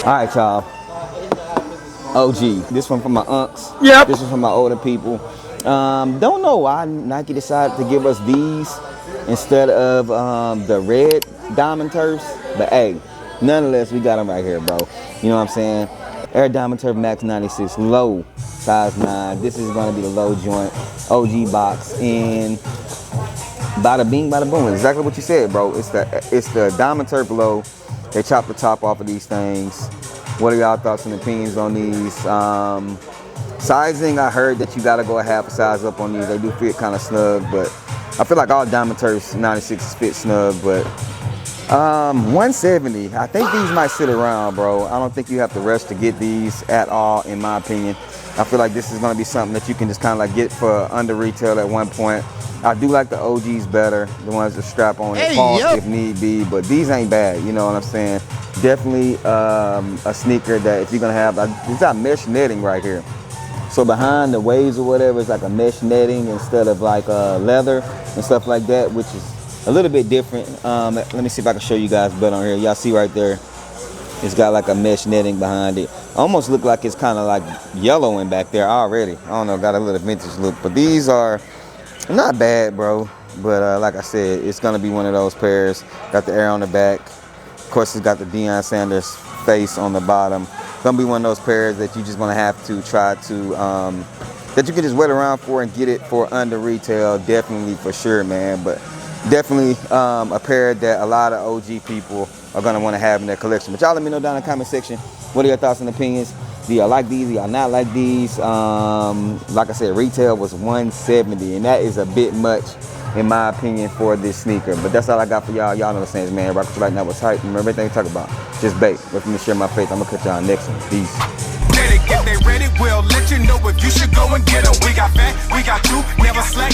All right, y'all. OG. This one from my aunts. Yep. This one from my older people. Don't know why Nike decided to give us these instead of the red Diamond Turfs. But hey, nonetheless, we got them right here, bro. You know what I'm saying? Air Diamond Turf Max 96 low, size 9. This is going to be the low joint OG box. And bada bing, bada boom. Exactly what you said, bro. It's the Diamond Turf low. They chopped the top off of these things. What are y'all thoughts and opinions on these? Sizing, I heard that you got to go a half a size up on these. They do fit kind of snug, but I feel like all Diamond Turfs 96s fit snug, but 170. I think these might sit around, bro. I don't think you have to rush to get these at all, in my opinion. I feel like this is going to be something that you can just kind of like get for under retail at one point. I do like the OGs better, the ones that strap on and pause if need be, but these ain't bad, you know what I'm saying? Definitely a sneaker that if you're going to have, it's got mesh netting right here. So behind the waves or whatever, it's like a mesh netting instead of like leather and stuff like that, which is a little bit different. Let me see if I can show you guys better on here. Y'all see right there, it's got like a mesh netting behind it. Almost look like it's kind of like yellowing back there already. I don't know, got a little vintage look, but these are not bad, bro. But like I said, it's gonna be one of those pairs. Got the air on the back. Of course, it's got the Deion Sanders face on the bottom. Gonna be one of those pairs that you just gonna have to try to that you can just wait around for and get it for under retail. Definitely, for sure, man. But definitely a pair that a lot of OG people are gonna want to have in their collection. But y'all let me know down in the comment section, what are your thoughts and opinions? Do y'all like these? Do y'all not like these? Like I said, retail was 170, and that is a bit much in my opinion for this sneaker. But that's all I got for y'all. Y'all know the same, man. Rock right now was hype. Remember everything we talk about. Just bait. Wait for me to share my faith. I'm gonna catch y'all next one. Peace. If they ready, we'll let you know if you should go and get them. We got fat, we got two, never slack.